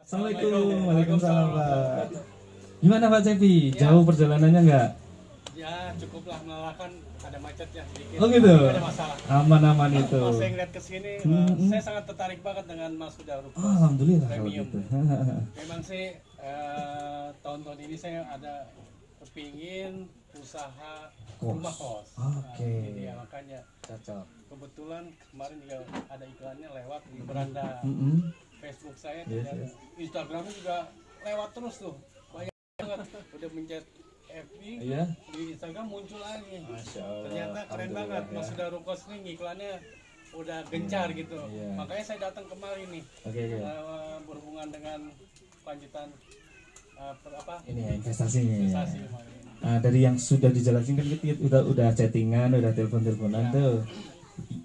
Assalamualaikum. Waalaikumsalam Pak. Gimana Pak Cepi? Jauh perjalanannya enggak? Ya cukuplah, melelahkan, ada macet ya sedikit. Oh gitu. Nggak ada masalah. Aman-aman itu. Pas saya ngeliat kesini, saya sangat tertarik banget dengan Mas Huda Rukos. Oh, alhamdulillah kalau Premium. gitu. Memang sih tahun-tahun ini saya ada kepingin usaha rumah kos. Oke. Nah, ini ya makanya Cocok. kebetulan kemarin juga ada iklannya lewat di beranda Facebook saya, Yes, dan yes. Instagramnya juga lewat terus tuh. Banyak banget udah mencet FB, Iya. di Instagram muncul lagi. Masya Allah. Ternyata keren Alhamdulillah, banget, ya. Mas Huda Rukos ini iklannya udah gencar gitu. Iya. Makanya saya datang kemari nih, Oke, oke. berhubungan dengan lanjutan apa Ini ya investasinya. Ya. investasi kemarin. Nah, dari yang sudah dijelasin kan kita udah chattingan, udah telepon-teleponan Ya. tuh.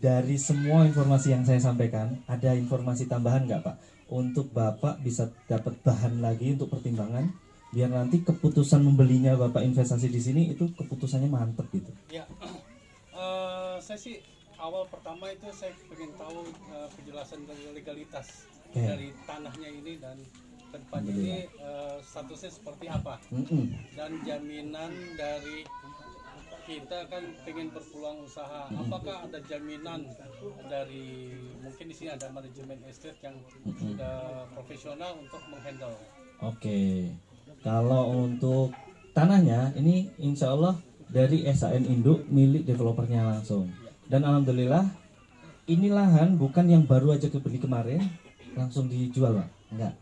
Dari semua informasi yang saya sampaikan, ada informasi tambahan nggak Pak? Untuk Bapak bisa dapat bahan lagi untuk pertimbangan, biar nanti keputusan membelinya Bapak investasi di sini itu keputusannya mantep gitu. Ya, saya sih awal pertama itu saya pengen tahu kejelasan dari legalitas Oke. dari tanahnya ini dan kedepannya ini statusnya seperti apa, dan jaminan dari kita kan pengen berpeluang usaha, apakah ada jaminan dari mungkin di sini ada manajemen estate yang sudah profesional untuk menghandle. Oke, kalau untuk tanahnya ini insya Allah dari SAN Induk milik developernya langsung. Dan alhamdulillah ini lahan bukan yang baru aja kebeli kemarin langsung dijual Pak, enggak.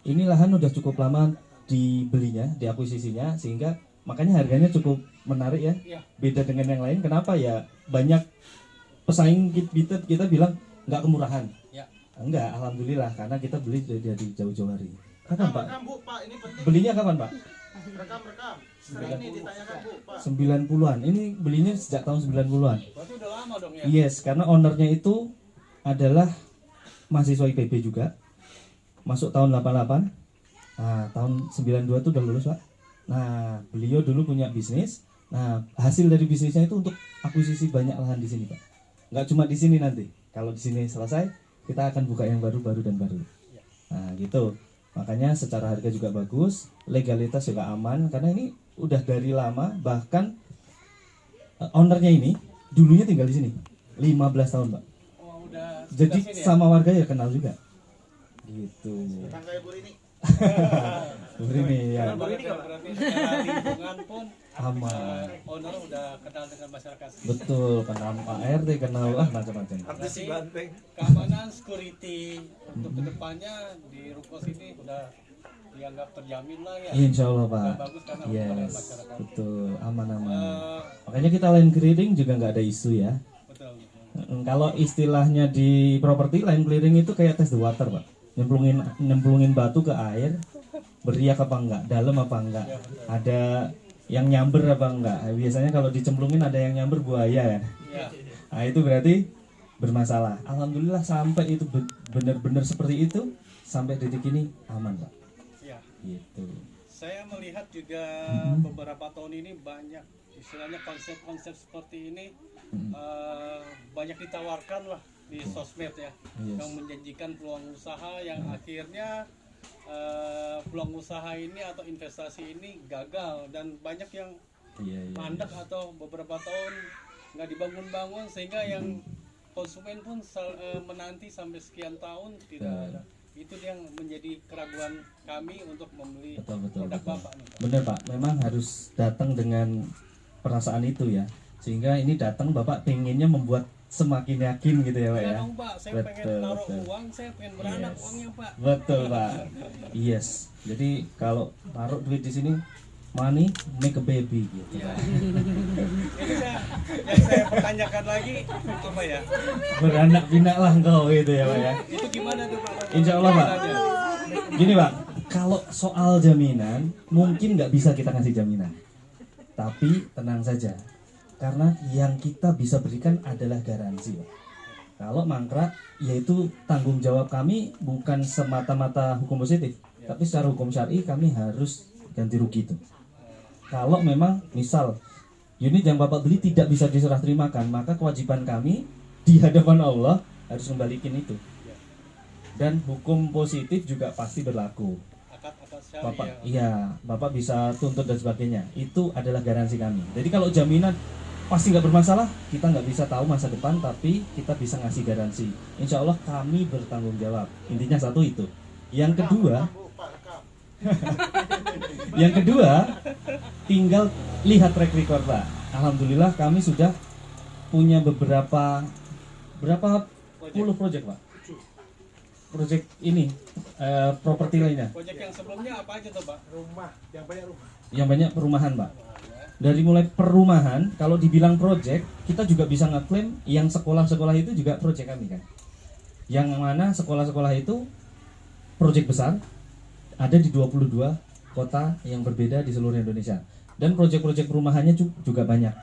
Ini lahan udah cukup lama dibelinya, diakuisisinya, sehingga makanya harganya cukup menarik ya. Iya. Beda dengan yang lain, kenapa ya? Banyak pesaing kita bilang nggak kemurahan. Ya. Enggak, alhamdulillah karena kita beli dari jauh-jauh hari. Kapan Pak? Rekam Bu, Pak, ini penting. Belinya kapan Pak? Rekam. Sering ini ditanyakan Bu, Pak. 90-an. Ini belinya sejak tahun 90-an. Berarti udah lama dong ya. Yes, karena ownernya itu adalah mahasiswa IPB juga. Masuk tahun 88. Nah, tahun 92 itu udah lulus, Pak. Nah, beliau dulu punya bisnis. Nah, hasil dari bisnisnya itu untuk akuisisi banyak lahan di sini, Pak. Nggak cuma di sini nanti. Kalau di sini selesai, kita akan buka yang baru dan baru. Nah, gitu. Makanya secara harga juga bagus, legalitas juga aman karena ini udah dari lama, bahkan ownernya ini dulunya tinggal di sini 15 tahun, Pak. Oh, udah Jadi sini ya? sama warga ya kenal juga. Gitu. Tangga Bu ini. Ini ya. Berarti secara lingkungan pun Aman. owner udah kenal dengan masyarakat. Betul, kenal Pak RT, kenal macam-macam. Artis si Banteng. Keamanan security untuk kedepannya di Rukos ini udah dianggap terjamin lah ya. Insya Allah, Pak. Udah bagus karena hubungan Yes, masyarakat. betul, aman-aman. Eh, Makanya kita line clearing juga nggak ada isu ya. betul. Kalau istilahnya di properti line clearing itu kayak test the water, Pak. Nyemplungin batu ke air, beriak apa enggak, dalam apa enggak, ada yang nyamber apa enggak. Biasanya kalau dicemplungin ada yang nyamber buaya kan. Ya. Nah, itu berarti bermasalah. Alhamdulillah sampai itu benar-benar seperti itu, sampai detik ini aman, Pak. Ya. Gitu. Saya melihat juga beberapa tahun ini banyak istilahnya konsep-konsep seperti ini banyak ditawarkan lah di sosmed ya, Yes. yang menjanjikan peluang usaha yang akhirnya peluang usaha ini atau investasi ini gagal dan banyak yang Iya, iya. mandek atau beberapa tahun nggak dibangun-bangun sehingga yang konsumen pun menanti sampai sekian tahun tidak ada. Itu yang menjadi keraguan kami untuk membeli Betul, produk betul. Bapak nih, Pak. Bener, Pak, memang harus datang dengan perasaan itu ya, sehingga ini datang Bapak pengennya membuat semakin yakin gitu ya, Pak Ya ya. dong Pak, saya pengen Betul, naruh betul. uang, saya pengen beranak Yes. uangnya Pak. Betul, Pak. Yes. Jadi kalau taruh duit di sini, money make a baby gitu. Ya. Pak. Ini yang saya pertanyakan lagi apa ya? Beranak pinak lah engkau gitu ya, Pak ya. Itu gimana tuh Pak? Insya Allah, Pak. Jaminannya? Gini, Pak, kalau soal jaminan mungkin nggak bisa kita kasih jaminan. Tapi tenang saja, karena yang kita bisa berikan adalah garansi, Pak. Kalau mangkrak, yaitu tanggung jawab kami bukan semata-mata hukum positif, tapi secara hukum syar'i kami harus ganti rugi itu. Kalau memang misal unit yang Bapak beli tidak bisa diserah terimakan, maka kewajiban kami di hadapan Allah harus kembalikan itu. dan hukum positif juga pasti berlaku. Akad syari Bapak, ya. iya, Bapak bisa tuntut dan sebagainya. Itu adalah garansi kami. Jadi kalau jaminan pasti nggak bermasalah, kita nggak bisa tahu masa depan, tapi kita bisa ngasih garansi. Insya Allah kami bertanggung jawab. Intinya satu itu. Yang kedua, Bu, Pak, rekam. yang kedua, tinggal lihat track record Pak. Alhamdulillah kami sudah punya berapa puluh project Pak. Project ini properti lainnya. Proyek yang sebelumnya apa aja tuh, Pak? Rumah, yang banyak rumah. Yang banyak perumahan Pak. Dari mulai perumahan, kalau dibilang project, kita juga bisa ngeklaim yang sekolah-sekolah itu juga project kami kan. Yang mana sekolah-sekolah itu project besar, ada di 22 kota yang berbeda di seluruh Indonesia. Dan project-project perumahannya juga banyak.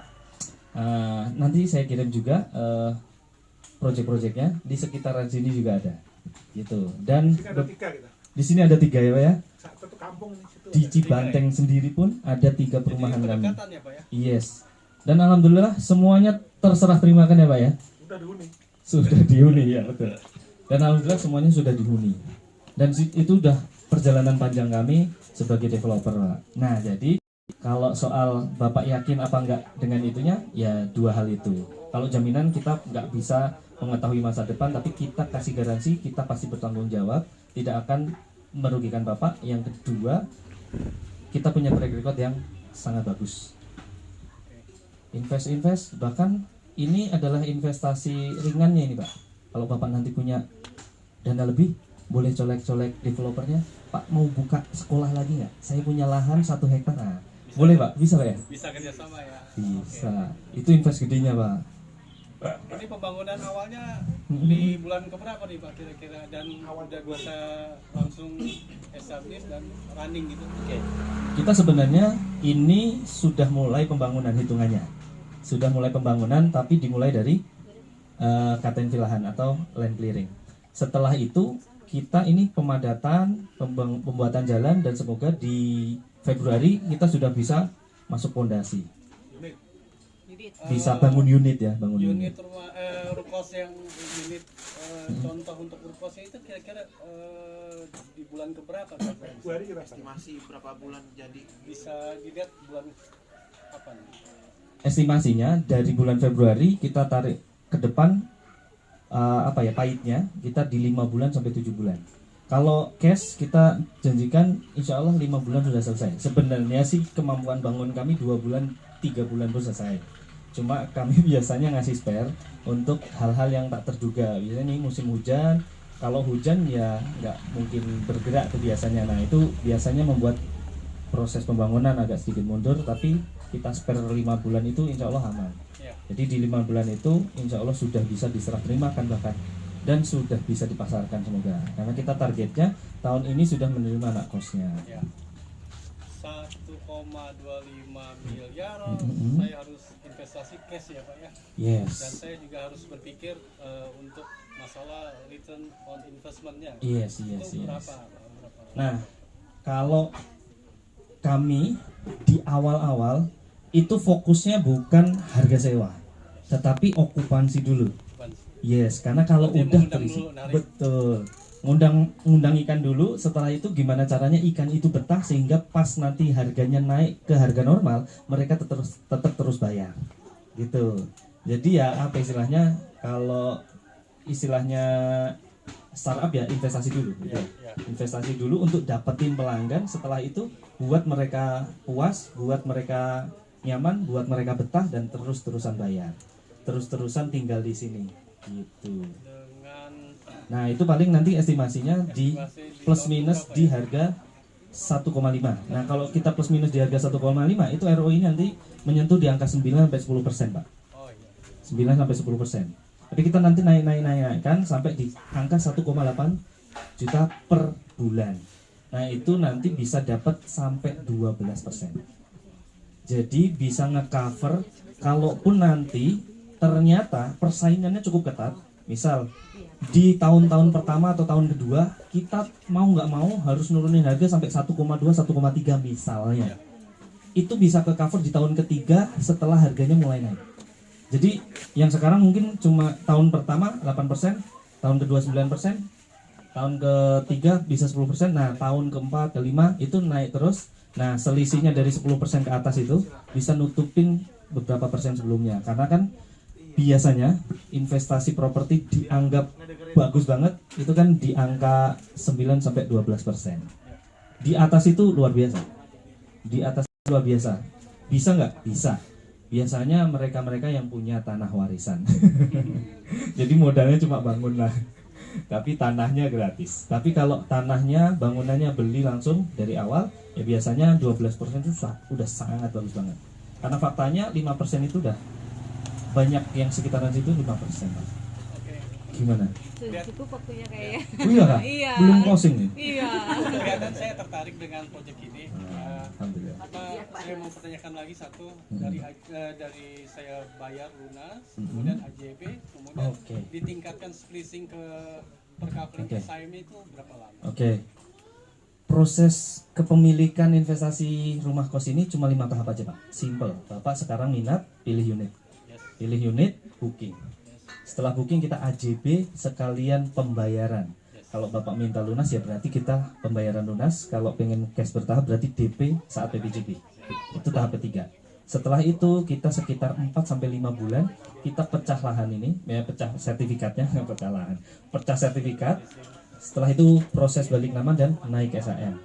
Nanti saya kirim juga project-projectnya di sekitaran sini juga ada, gitu. Dan Ini ada 3 kita. di sini ada 3 ya Pak ya. Satu kampung di situ. Di ada. Cibanteng sendiri pun ada 3 perumahan Jadi kami. berdekatan ya, Pak ya? Yes. Dan alhamdulillah semuanya terserah terimakan ya Pak ya. Udah dihuni. Sudah dihuni ya betul. Dan alhamdulillah semuanya sudah dihuni. Dan itu udah perjalanan panjang kami sebagai developer Pak. Nah jadi kalau soal Bapak yakin apa enggak dengan itunya, ya 2 hal itu. Kalau jaminan kita nggak bisa mengetahui masa depan, tapi kita kasih garansi, kita pasti bertanggung jawab, tidak akan merugikan Bapak. Yang kedua, kita punya track record yang sangat bagus. Invest, bahkan ini adalah investasi ringannya ini Pak. Kalau Bapak nanti punya dana lebih, boleh colek-colek developernya. Pak mau buka sekolah lagi nggak? Saya punya lahan 1 hektar. Nah, boleh Pak? Bisa Pak ya? Bisa kerjasama ya? Bisa. Itu invest gedenya Pak. Ini pembangunan awalnya di bulan keberapa nih Pak kira-kira? Dan udah bisa langsung establish dan running gitu? Oke. Kita sebenarnya ini sudah mulai pembangunan hitungannya. Sudah mulai pembangunan tapi dimulai dari KTN Vilahan atau land clearing. Setelah itu kita ini pemadatan, pembuatan jalan, dan semoga di Februari kita sudah bisa masuk pondasi. Bisa bangun unit ya, bangun unit. Unit rumah rukos yang unit contoh untuk rukosnya itu kira-kira di bulan keberapa? Februari kita Estimasi berapa bulan jadi? Bisa dilihat bulan kapan? Estimasinya dari bulan Februari kita tarik ke depan pahitnya kita di 5 bulan sampai 7 bulan. Kalau cash kita janjikan insya Allah 5 bulan sudah selesai. Sebenarnya sih kemampuan bangun kami 2 bulan 3 bulan pun selesai. Cuma kami biasanya ngasih spare untuk hal-hal yang tak terduga. Biasanya nih musim hujan, kalau hujan ya nggak mungkin bergerak tuh biasanya. Nah itu biasanya membuat proses pembangunan agak sedikit mundur, tapi kita spare 5 bulan itu insya Allah aman. Ya. Jadi di 5 bulan itu insya Allah sudah bisa diserah terimakan bahkan, dan sudah bisa dipasarkan semoga. Karena kita targetnya tahun ini sudah menerima anak kosnya. Ya. 1,25 miliar saya harus investasi cash ya Pak ya. Dan Yes. saya juga harus berpikir untuk masalah return on investmentnya. Yes. Itu berapa? Nah, kalau kami di awal-awal itu fokusnya bukan harga sewa, tetapi okupansi dulu. Yes, karena kalau Berarti udah mengundang terisi, dulu, narik. betul, ngundang ikan dulu. Setelah itu gimana caranya ikan itu betah sehingga pas nanti harganya naik ke harga normal, mereka tetap terus bayar, gitu. Jadi ya apa istilahnya, kalau istilahnya startup ya investasi dulu, gitu. Ya. Investasi dulu untuk dapetin pelanggan. Setelah itu buat mereka puas, buat mereka nyaman, buat mereka betah, dan terus-terusan bayar, terus-terusan tinggal di sini. Gitu. Dengan Nah itu paling nanti estimasinya di estimasi di plus tahun minus berapa di ya? harga 1,5. Nah kalau kita plus minus di harga 1,5 itu ROI nanti menyentuh di angka 9-10% Pak. Oh iya. 9-10%. Tapi kita nanti naikkan sampai di angka 1,8 juta per bulan. Nah itu nanti bisa dapat sampai 12%. Jadi bisa ngecover kalaupun nanti ternyata persaingannya cukup ketat. Misal di tahun-tahun pertama atau tahun kedua kita mau nggak mau harus nurunin harga sampai 1,2, 1,3 misalnya. Itu bisa ke cover di tahun ketiga setelah harganya mulai naik. Jadi yang sekarang mungkin cuma tahun pertama 8%, tahun kedua 9%, tahun ketiga bisa 10%, nah tahun keempat, kelima itu naik terus. Nah selisihnya dari 10% ke atas itu bisa nutupin beberapa persen sebelumnya. Karena kan biasanya investasi properti dianggap bagus banget itu kan di angka 9-12%. Di atas itu luar biasa. Di atas itu luar biasa. Bisa nggak? Bisa. Biasanya mereka-mereka yang punya tanah warisan. Jadi modalnya cuma bangun lah. Tapi tanahnya gratis. Tapi kalau tanahnya, bangunannya beli langsung dari awal, ya biasanya 12% itu udah sangat bagus banget. Karena faktanya 5% itu udah banyak yang sekitaran situ 5%. Oke. Gimana? Cukup waktunya kayaknya. Oh iya kak? Iya. Belum closing nih? Iya. Kelihatan saya tertarik dengan proyek ini. Alhamdulillah. Saya mau pertanyakan lagi satu dari saya bayar lunas, kemudian AJB, kemudian Oke. ditingkatkan splicing ke perkapling Oke. SIM itu berapa lama? Oke. Proses kepemilikan investasi rumah kos ini cuma 5 tahap aja Pak. Simple. Bapak sekarang minat, pilih unit. Yes. Pilih unit, booking. Setelah booking kita AJB sekalian pembayaran. Kalau Bapak minta lunas ya berarti kita pembayaran lunas. Kalau pengen cash bertahap berarti DP saat PPJB. Itu tahap ketiga. Setelah itu kita sekitar 4-5 bulan kita pecah lahan ini, ya pecah sertifikatnya, pecah lahan. Pecah sertifikat. Setelah itu proses balik nama dan naik SAM.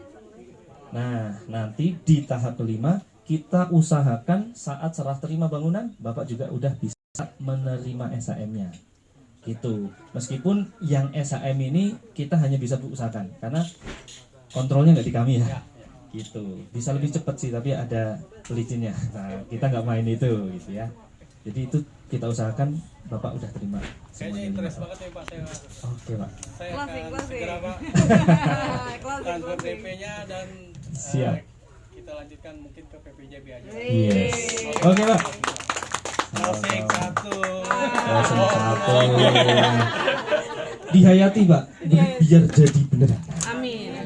Nah, nanti di tahap kelima kita usahakan saat serah terima bangunan, Bapak juga udah bisa menerima SAM-nya. Gitu. Meskipun yang SAM ini kita hanya bisa usahakan karena kontrolnya nggak di kami ya. Gitu. Bisa lebih cepat sih tapi ada pelicinnya. Nah, kita nggak main itu gitu ya. Jadi itu kita usahakan Bapak udah terima Kayaknya semuanya. interest banget ya Pak saya. Oke Pak. Saya Closing, akan closing. segera Pak transfer Closing. DP-nya dan Siap. kita lanjutkan mungkin ke PPJB aja. Yes. Oke Pak. Closing satu. Langsung satu. Dihayati Pak, biar jadi beneran.